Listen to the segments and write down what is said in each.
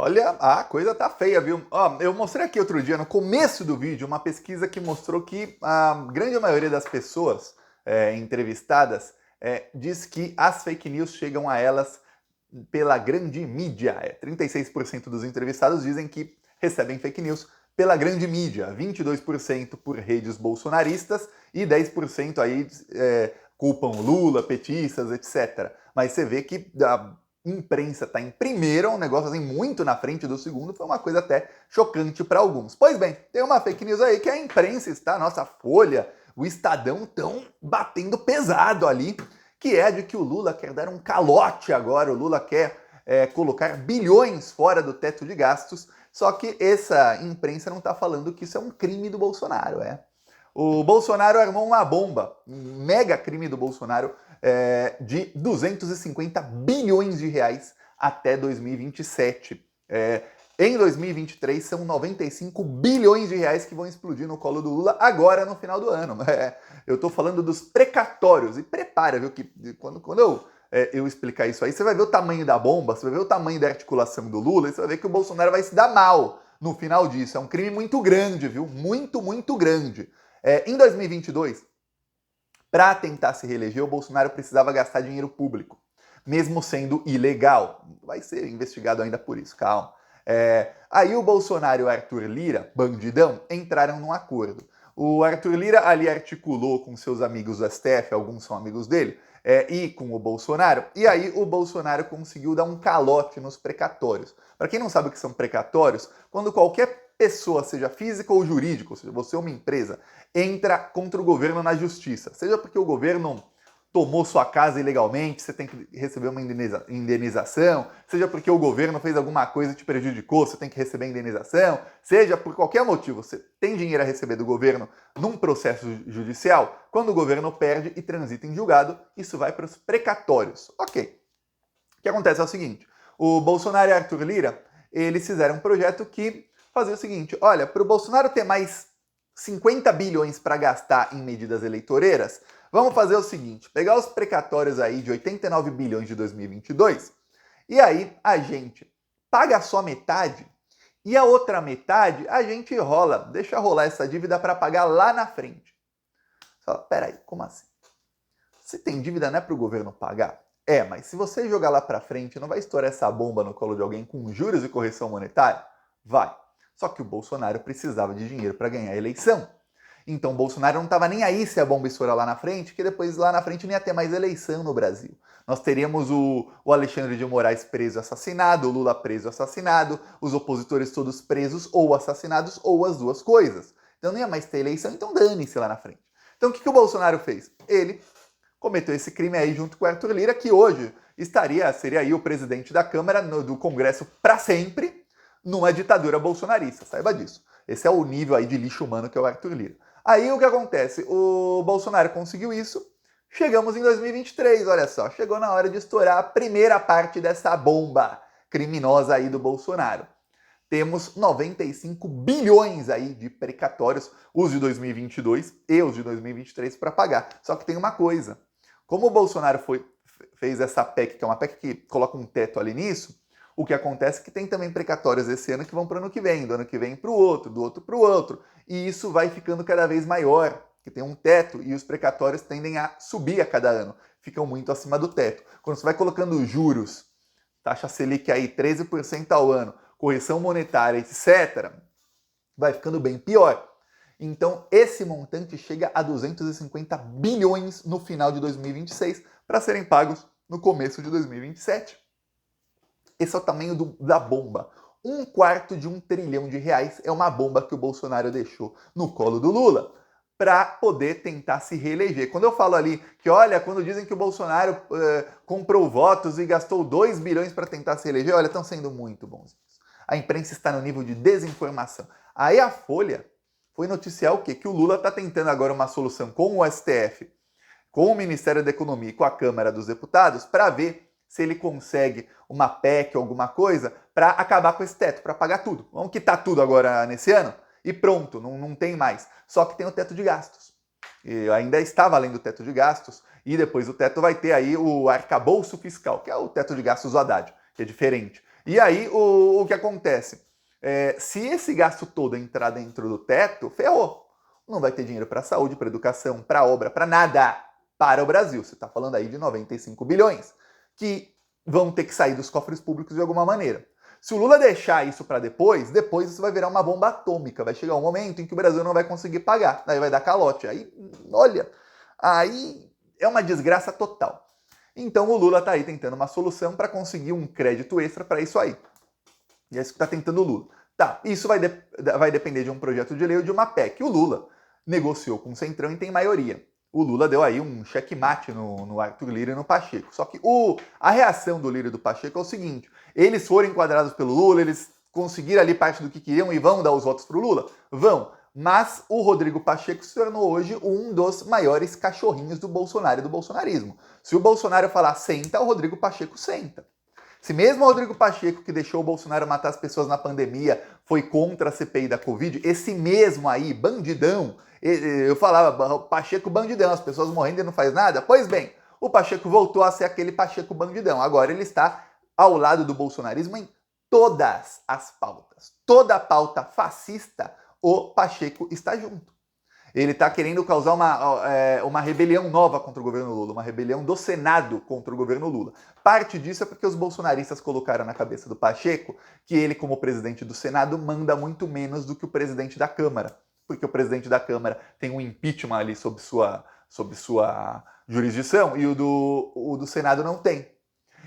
Olha, a coisa tá feia, viu? Ó, eu mostrei aqui outro dia, no começo do vídeo, uma pesquisa que mostrou que a grande maioria das pessoas entrevistadas diz que as fake news chegam a elas pela grande mídia. 36% dos entrevistados dizem que recebem fake news pela grande mídia, 22% por redes bolsonaristas e 10% aí culpam Lula, petistas, etc. Mas você vê que a imprensa está em primeiro, um negócio assim muito na frente do segundo, foi uma coisa até chocante para alguns. Pois bem, tem uma fake news aí que a imprensa está, a nossa Folha, o Estadão estão batendo pesado ali, que é de que o Lula quer dar um calote agora, o Lula quer colocar bilhões fora do teto de gastos, só que essa imprensa não está falando que isso é um crime do Bolsonaro, O Bolsonaro armou uma bomba, um mega crime do Bolsonaro, de 250 bilhões de reais até 2027. Em 2023 são 95 bilhões de reais que vão explodir no colo do Lula agora no final do ano. Eu estou falando dos precatórios. E prepara, viu, que quando eu explicar isso aí, você vai ver o tamanho da bomba, você vai ver o tamanho da articulação do Lula, e você vai ver que o Bolsonaro vai se dar mal no final disso. É um crime muito grande, viu? Muito, muito grande. Em 2022, para tentar se reeleger, o Bolsonaro precisava gastar dinheiro público, mesmo sendo ilegal. Vai ser investigado ainda por isso, calma. Aí o Bolsonaro e o Arthur Lira, bandidão, entraram num acordo. O Arthur Lira ali articulou com seus amigos do STF, alguns são amigos dele, e com o Bolsonaro, e aí o Bolsonaro conseguiu dar um calote nos precatórios. Para quem não sabe o que são precatórios, quando qualquer pessoa, seja física ou jurídica, ou seja, você é uma empresa, entra contra o governo na justiça, seja porque o governo tomou sua casa ilegalmente, você tem que receber uma indenização, seja porque o governo fez alguma coisa e te prejudicou, você tem que receber indenização, seja por qualquer motivo, você tem dinheiro a receber do governo num processo judicial, quando o governo perde e transita em julgado, isso vai para os precatórios. Ok. O que acontece é o seguinte, o Bolsonaro e Arthur Lira, eles fizeram um projeto que fazia o seguinte, olha, para o Bolsonaro ter mais 50 bilhões para gastar em medidas eleitoreiras, vamos fazer o seguinte, pegar os precatórios aí de 89 bilhões de 2022 e aí a gente paga só metade e a outra metade a gente deixa rolar essa dívida para pagar lá na frente. Só, peraí, como assim? Se tem dívida não é para o governo pagar? Mas se você jogar lá para frente, não vai estourar essa bomba no colo de alguém com juros e correção monetária? Vai. Só que o Bolsonaro precisava de dinheiro para ganhar a eleição. Então o Bolsonaro não estava nem aí se a bomba estourar lá na frente, que depois lá na frente não ia ter mais eleição no Brasil. Nós teríamos o Alexandre de Moraes preso e assassinado, o Lula preso e assassinado, os opositores todos presos ou assassinados, ou as duas coisas. Então não ia mais ter eleição, então dane-se lá na frente. Então o que o Bolsonaro fez? Ele cometeu esse crime aí junto com o Arthur Lira, que hoje seria aí o presidente da Câmara do Congresso para sempre, numa ditadura bolsonarista, saiba disso. Esse é o nível aí de lixo humano que é o Arthur Lira. Aí o que acontece? O Bolsonaro conseguiu isso, chegamos em 2023, olha só, chegou na hora de estourar a primeira parte dessa bomba criminosa aí do Bolsonaro. Temos 95 bilhões aí de precatórios, os de 2022 e os de 2023 para pagar. Só que tem uma coisa, como o Bolsonaro fez essa PEC, que é uma PEC que coloca um teto ali nisso, o que acontece é que tem também precatórios esse ano que vão para o ano que vem, do ano que vem para o outro, do outro para o outro. E isso vai ficando cada vez maior, que tem um teto e os precatórios tendem a subir a cada ano, ficam muito acima do teto. Quando você vai colocando juros, taxa Selic aí 13% ao ano, correção monetária, etc., vai ficando bem pior. Então, esse montante chega a 250 bilhões no final de 2026 para serem pagos no começo de 2027. Esse é o tamanho da bomba. 1/4 de R$1 trilhão é uma bomba que o Bolsonaro deixou no colo do Lula para poder tentar se reeleger. Quando eu falo ali que, olha, quando dizem que o Bolsonaro comprou votos e gastou 2 bilhões para tentar se reeleger, olha, estão sendo muito bonzinhos. A imprensa está no nível de desinformação. Aí a Folha foi noticiar o quê? Que o Lula está tentando agora uma solução com o STF, com o Ministério da Economia e com a Câmara dos Deputados para ver se ele consegue uma PEC ou alguma coisa para acabar com esse teto, para pagar tudo. Vamos quitar tudo agora nesse ano e pronto, não tem mais. Só que tem o teto de gastos. E ainda está valendo o teto de gastos e depois o teto vai ter aí o arcabouço fiscal, que é o teto de gastos do Haddad, que é diferente. E aí, o que acontece? Se esse gasto todo entrar dentro do teto, ferrou. Não vai ter dinheiro para saúde, para educação, para obra, para nada para o Brasil. Você está falando aí de 95 bilhões que vão ter que sair dos cofres públicos de alguma maneira. Se o Lula deixar isso para depois isso vai virar uma bomba atômica. Vai chegar um momento em que o Brasil não vai conseguir pagar. Daí vai dar calote. Aí, olha, aí é uma desgraça total. Então o Lula está aí tentando uma solução para conseguir um crédito extra para isso aí. E é isso que está tentando o Lula. Tá, isso vai depender de um projeto de lei ou de uma PEC. O Lula negociou com o Centrão e tem maioria. O Lula deu aí um checkmate no Arthur Lira e no Pacheco. Só que a reação do Lira e do Pacheco é o seguinte: eles foram enquadrados pelo Lula, eles conseguiram ali parte do que queriam e vão dar os votos para o Lula? Vão. Mas o Rodrigo Pacheco se tornou hoje um dos maiores cachorrinhos do Bolsonaro e do bolsonarismo. Se o Bolsonaro falar senta, o Rodrigo Pacheco senta. Se mesmo o Rodrigo Pacheco, que deixou o Bolsonaro matar as pessoas na pandemia, foi contra a CPI da Covid, esse mesmo aí, bandidão, eu falava, Pacheco bandidão, as pessoas morrendo e não faz nada. Pois bem, o Pacheco voltou a ser aquele Pacheco bandidão. Agora ele está ao lado do bolsonarismo em todas as pautas. Toda a pauta fascista, o Pacheco está junto. Ele está querendo causar uma rebelião nova contra o governo Lula, uma rebelião do Senado contra o governo Lula. Parte disso é porque os bolsonaristas colocaram na cabeça do Pacheco que ele, como presidente do Senado, manda muito menos do que o presidente da Câmara. Porque o presidente da Câmara tem um impeachment ali sob sua jurisdição e o do Senado não tem.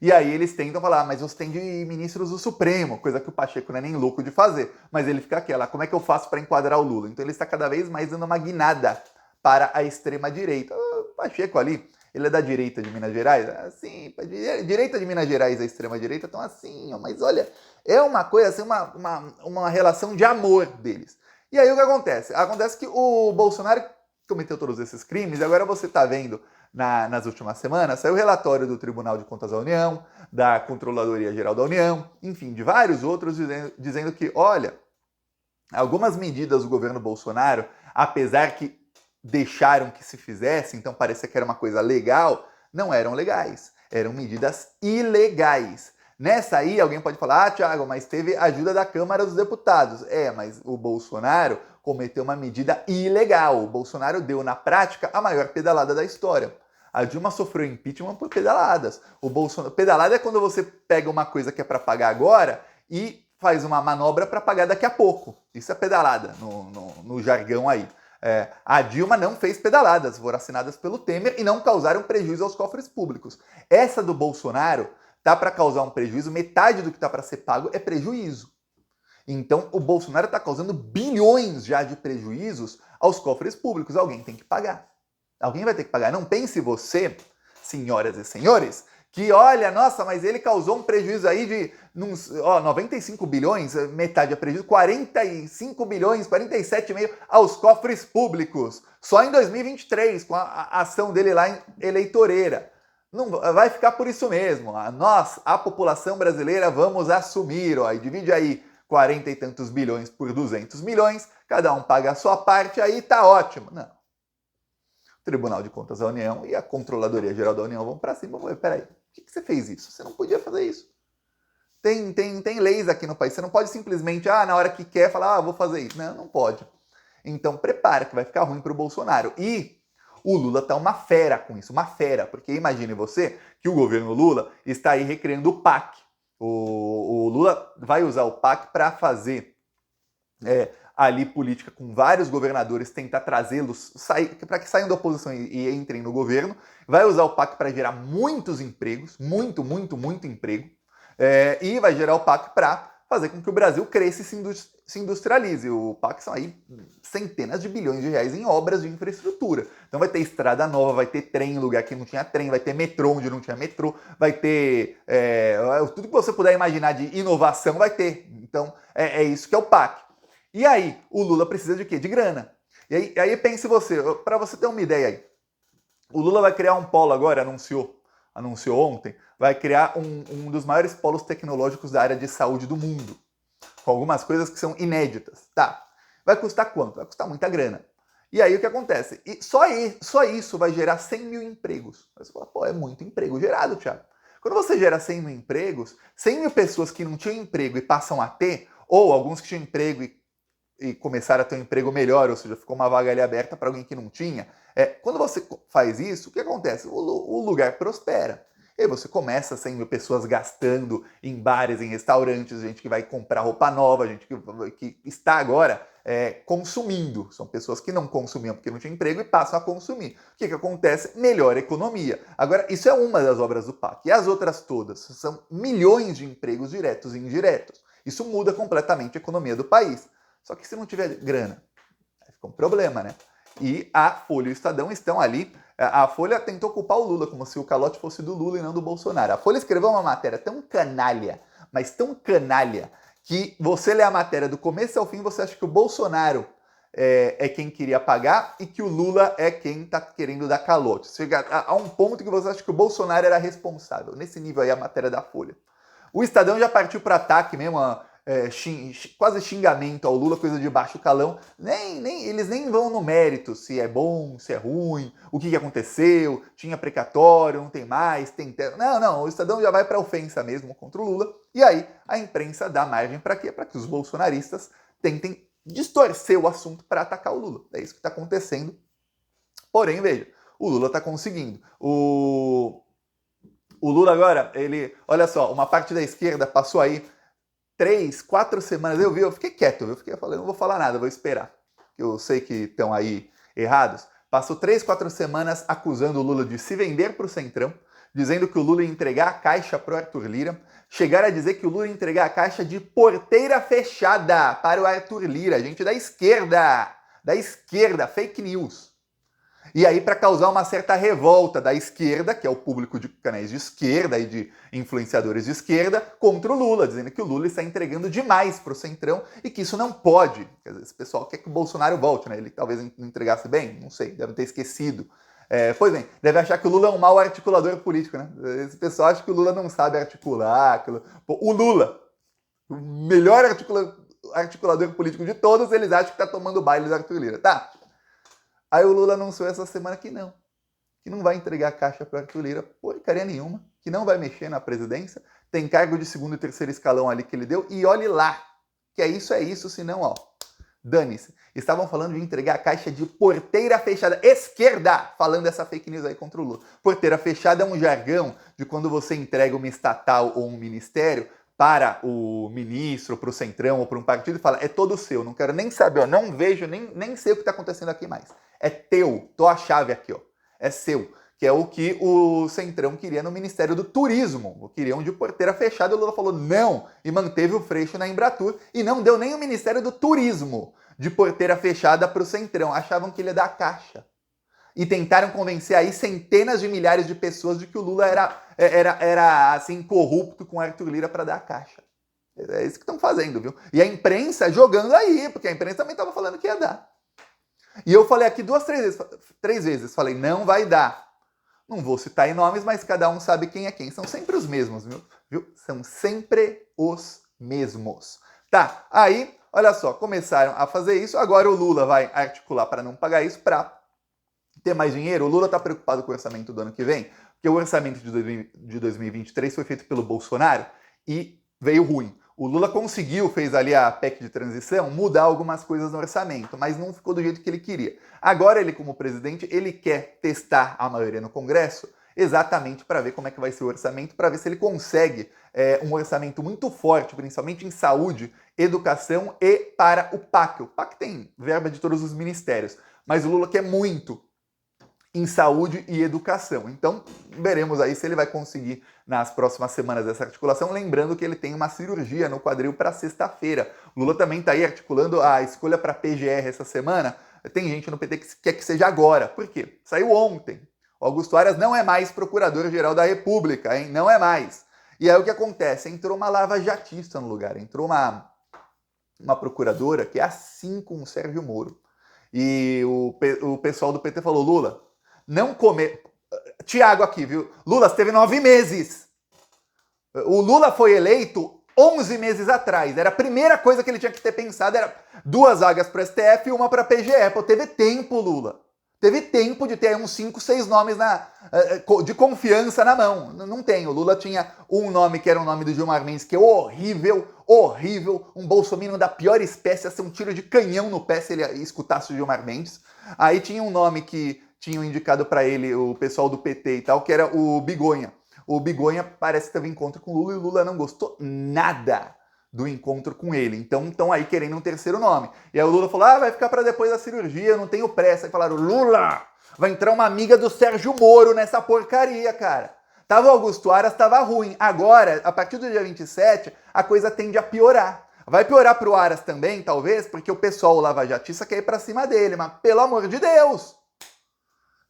E aí eles tentam falar, mas você tem de ministros do Supremo, coisa que o Pacheco não é nem louco de fazer. Mas ele fica aquela, como é que eu faço para enquadrar o Lula? Então ele está cada vez mais dando uma guinada para a extrema-direita. O Pacheco ali, ele é da direita de Minas Gerais? Assim, a direita de Minas Gerais e a extrema-direita estão assim, mas olha, é uma coisa assim, uma relação de amor deles. E aí o que acontece? Acontece que o Bolsonaro cometeu todos esses crimes e agora você está vendo nas últimas semanas, saiu o relatório do Tribunal de Contas da União, da Controladoria Geral da União, enfim, de vários outros dizendo que, olha, algumas medidas do governo Bolsonaro, apesar que deixaram que se fizesse, então parecia que era uma coisa legal, não eram legais, eram medidas ilegais. Nessa aí, alguém pode falar, Thiago, mas teve ajuda da Câmara dos Deputados. Mas o Bolsonaro cometeu uma medida ilegal. O Bolsonaro deu, na prática, a maior pedalada da história. A Dilma sofreu impeachment por pedaladas. Pedalada é quando você pega uma coisa que é para pagar agora e faz uma manobra para pagar daqui a pouco. Isso é pedalada, no jargão aí. A Dilma não fez pedaladas, foram assinadas pelo Temer e não causaram prejuízo aos cofres públicos. Essa do Bolsonaro tá para causar um prejuízo, metade do que tá para ser pago é prejuízo. Então o Bolsonaro está causando bilhões já de prejuízos aos cofres públicos. Alguém tem que pagar. Alguém vai ter que pagar. Não pense você, senhoras e senhores, que olha, nossa, mas ele causou um prejuízo aí de 95 bilhões, metade é prejuízo, 45 bilhões, 47,5 aos cofres públicos. Só em 2023, com a ação dele lá em eleitoreira. Não vai ficar por isso mesmo. Nós, a população brasileira, vamos assumir, e divide aí 40 e tantos bilhões por 200 milhões, cada um paga a sua parte, aí tá ótimo. Não. O Tribunal de Contas da União e a Controladoria Geral da União vão para cima. Vamos ver, peraí, por que você fez isso? Você não podia fazer isso. Tem leis aqui no país, você não pode simplesmente, na hora que quer, falar, vou fazer isso. Não pode. Então prepara que vai ficar ruim pro Bolsonaro. E o Lula tá uma fera com isso, uma fera, porque imagine você que o governo Lula está aí recriando o PAC. O Lula vai usar o PAC para fazer ali política com vários governadores, tentar trazê-los para que saiam da oposição e entrem no governo. Vai usar o PAC para gerar muitos empregos, muito emprego, e vai gerar o PAC para fazer com que o Brasil cresça e se industrialize. O PAC são aí centenas de bilhões de reais em obras de infraestrutura. Então vai ter estrada nova, vai ter trem em lugar que não tinha trem, vai ter metrô onde não tinha metrô, vai ter tudo que você puder imaginar de inovação vai ter. Então é isso que é o PAC. E aí, o Lula precisa de quê? De grana. E aí pense você, para você ter uma ideia aí, o Lula vai criar um polo agora, anunciou ontem, vai criar um dos maiores polos tecnológicos da área de saúde do mundo, com algumas coisas que são inéditas. Tá, vai custar quanto? Vai custar muita grana. E aí o que acontece? Só isso vai gerar 100 mil empregos. Aí você fala, é muito emprego gerado, Thiago. Quando você gera 100 mil empregos, 100 mil pessoas que não tinham emprego e passam a ter, ou alguns que tinham emprego e começaram a ter um emprego melhor, ou seja, ficou uma vaga ali aberta para alguém que não tinha. Quando você faz isso, o que acontece? O lugar prospera. E aí você começa 100 mil pessoas gastando em bares, em restaurantes, gente que vai comprar roupa nova, gente que está agora consumindo. São pessoas que não consumiam porque não tinham emprego e passam a consumir. O que acontece? Melhora a economia. Agora, isso é uma das obras do PAC. E as outras todas? São milhões de empregos diretos e indiretos. Isso muda completamente a economia do país. Só que se não tiver grana, aí fica um problema, né? E a Folha e o Estadão estão ali. A Folha tentou culpar o Lula, como se o calote fosse do Lula e não do Bolsonaro. A Folha escreveu uma matéria tão canalha, mas tão canalha, que você lê a matéria do começo ao fim, você acha que o Bolsonaro é quem queria pagar e que o Lula é quem está querendo dar calote. Chega a um ponto que você acha que o Bolsonaro era responsável. Nesse nível aí a matéria da Folha. O Estadão já partiu para ataque mesmo, quase xingamento ao Lula, coisa de baixo calão. Eles nem vão no mérito se é bom, se é ruim, o que aconteceu, tinha precatório, não tem mais, tem... Não, o Estadão já vai para ofensa mesmo contra o Lula. E aí a imprensa dá margem para quê? Para que os bolsonaristas tentem distorcer o assunto para atacar o Lula. É isso que está acontecendo. Porém, veja, o Lula está conseguindo. O Lula agora, olha só, uma parte da esquerda passou aí 3, 4 semanas, eu fiquei quieto, eu falei, não vou falar nada, vou esperar. Eu sei que estão aí errados. Passou 3, 4 semanas acusando o Lula de se vender para o Centrão, dizendo que o Lula ia entregar a Caixa para o Arthur Lira, chegaram a dizer que o Lula ia entregar a Caixa de porteira fechada para o Arthur Lira, gente da esquerda, fake news. E aí, para causar uma certa revolta da esquerda, que é o público de canais de esquerda e de influenciadores de esquerda, contra o Lula, dizendo que o Lula está entregando demais para o Centrão e que isso não pode. Quer dizer, esse pessoal quer que o Bolsonaro volte, né? Ele talvez não entregasse bem, não sei, deve ter esquecido. Pois bem, deve achar que o Lula é um mau articulador político, né? Esse pessoal acha que o Lula não sabe articular. O Lula, o melhor articulador político de todos, eles acham que está tomando baile do Arthur Lira. Tá. Aí o Lula anunciou essa semana que não vai entregar a Caixa para o Arthur Lira porcaria nenhuma, que não vai mexer na presidência, tem cargo de segundo e terceiro escalão ali que ele deu, e olhe lá, que é isso, senão, ó, dane-se. Estavam falando de entregar a Caixa de porteira fechada, esquerda, falando essa fake news aí contra o Lula. Porteira fechada é um jargão de quando você entrega uma estatal ou um ministério para o ministro, para o Centrão ou para um partido e fala, é todo seu, não quero nem saber, ó, não vejo, nem sei o que está acontecendo aqui mais. É teu, tô a chave aqui, ó. É seu. Que é o que o Centrão queria no Ministério do Turismo. Queriam de porteira fechada, o Lula falou não, e manteve o Freixo na Embratur, e não deu nem o Ministério do Turismo de porteira fechada para o Centrão. Achavam que ele ia dar a Caixa. E tentaram convencer aí centenas de milhares de pessoas de que o Lula era assim, corrupto com Arthur Lira para dar a Caixa. É isso que estão fazendo, viu? E a imprensa jogando aí, porque a imprensa também estava falando que ia dar. E eu falei aqui 3 vezes, falei, não vai dar. Não vou citar em nomes, mas cada um sabe quem é quem. São sempre os mesmos, viu? São sempre os mesmos. Tá, aí, olha só, começaram a fazer isso, agora o Lula vai articular para não pagar isso, para ter mais dinheiro. O Lula está preocupado com o orçamento do ano que vem, porque o orçamento de 2023 foi feito pelo Bolsonaro e veio ruim. O Lula fez ali a PEC de transição, mudar algumas coisas no orçamento, mas não ficou do jeito que ele queria. Agora ele, como presidente, ele quer testar a maioria no Congresso exatamente para ver como é que vai ser o orçamento, para ver se ele consegue um orçamento muito forte, principalmente em saúde, educação e para o PAC. O PAC tem verba de todos os ministérios, mas o Lula quer muito em saúde e educação. Então, veremos aí se ele vai conseguir nas próximas semanas essa articulação, lembrando que ele tem uma cirurgia no quadril para sexta-feira. Lula também está aí articulando a escolha para PGR essa semana. Tem gente no PT que quer que seja agora. Por quê? Saiu ontem. O Augusto Aras não é mais procurador-geral da República, hein? Não é mais. E aí o que acontece? Entrou uma lava-jatista no lugar. Entrou uma procuradora que é assim com o Sérgio Moro. E o pessoal do PT falou, Lula, não comer... Tiago aqui, viu? Lula, você teve 9 meses. O Lula foi eleito 11 meses atrás. Era a primeira coisa que ele tinha que ter pensado, era 2 vagas para o STF e uma para a PGE. Pô, teve tempo, Lula. Teve tempo de ter uns 5, 6 nomes de confiança na mão. Não tem. O Lula tinha um nome que era o nome do Gilmar Mendes, que é horrível, horrível. Um bolsominion da pior espécie, ia ser um tiro de canhão no pé se ele escutasse o Gilmar Mendes. Aí tinha um nome que tinham indicado para ele o pessoal do PT e tal, que era o Bigonha. O Bigonha parece que teve encontro com o Lula e o Lula não gostou nada do encontro com ele. Então estão aí querendo um terceiro nome. E aí o Lula falou, vai ficar para depois da cirurgia, eu não tenho pressa. Aí falaram, Lula, vai entrar uma amiga do Sérgio Moro nessa porcaria, cara. Tava o Augusto Aras, tava ruim. Agora, a partir do dia 27, a coisa tende a piorar. Vai piorar pro Aras também, talvez, porque o pessoal, o lavajatista, quer ir pra cima dele. Mas, pelo amor de Deus,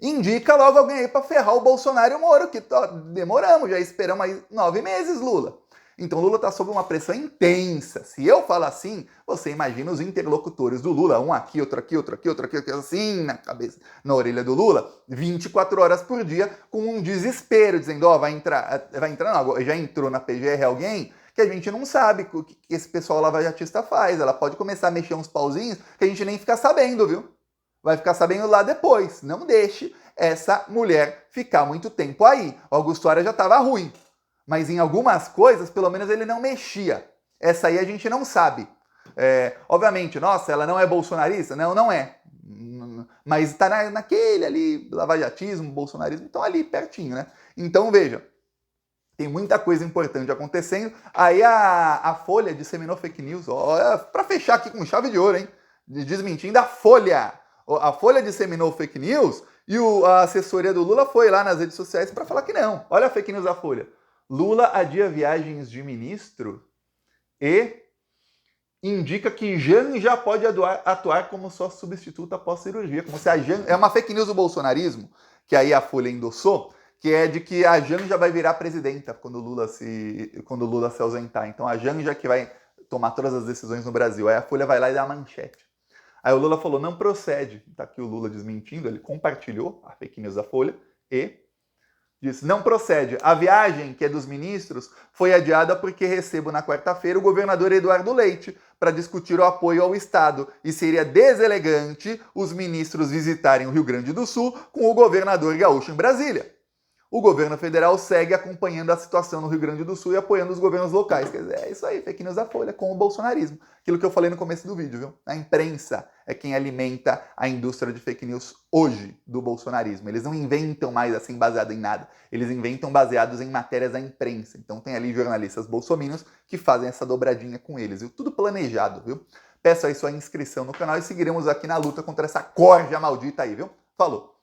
indica logo alguém aí pra ferrar o Bolsonaro e o Moro, que demoramos, já esperamos aí 9 meses, Lula. Então Lula está sob uma pressão intensa. Se eu falar assim, você imagina os interlocutores do Lula, um aqui, outro aqui, outro aqui, outro aqui, assim na cabeça, na orelha do Lula, 24 horas por dia, com um desespero, dizendo, vai entrar não, já entrou na PGR alguém que a gente não sabe o que esse pessoal lavajatista faz. Ela pode começar a mexer uns pauzinhos que a gente nem fica sabendo, viu? Vai ficar sabendo lá depois. Não deixe essa mulher ficar muito tempo aí. O Augusto Aras já estava ruim. Mas em algumas coisas, pelo menos ele não mexia. Essa aí a gente não sabe. Obviamente, nossa, ela não é bolsonarista? Não, não é. Mas está naquele ali, lavajatismo, bolsonarismo, estão ali pertinho, né? Então, veja, tem muita coisa importante acontecendo. Aí a Folha disseminou fake news, para fechar aqui com chave de ouro, hein? Desmentindo a Folha. A Folha disseminou fake news e a assessoria do Lula foi lá nas redes sociais para falar que não. Olha a fake news da Folha. Lula adia viagens de ministro e indica que Janja pode atuar como sua substituta após cirurgia. Como se a Janja... É uma fake news do bolsonarismo, que aí a Folha endossou, que é de que a Janja vai virar presidenta quando o Lula se ausentar. Então a Janja que vai tomar todas as decisões no Brasil. Aí a Folha vai lá e dá a manchete. Aí o Lula falou, não procede. Tá aqui o Lula desmentindo, ele compartilhou a fake news da Folha e disse, não procede. A viagem, que é dos ministros, foi adiada porque recebo na quarta-feira o governador Eduardo Leite para discutir o apoio ao Estado e seria deselegante os ministros visitarem o Rio Grande do Sul com o governador gaúcho em Brasília. O governo federal segue acompanhando a situação no Rio Grande do Sul e apoiando os governos locais. Quer dizer, é isso aí, fake news da Folha com o bolsonarismo. Aquilo que eu falei no começo do vídeo, viu? A imprensa é quem alimenta a indústria de fake news hoje do bolsonarismo. Eles não inventam mais assim baseado em nada. Eles inventam baseados em matérias da imprensa. Então tem ali jornalistas bolsominions que fazem essa dobradinha com eles, viu? Tudo planejado, viu? Peço aí sua inscrição no canal e seguiremos aqui na luta contra essa corja maldita aí, viu? Falou!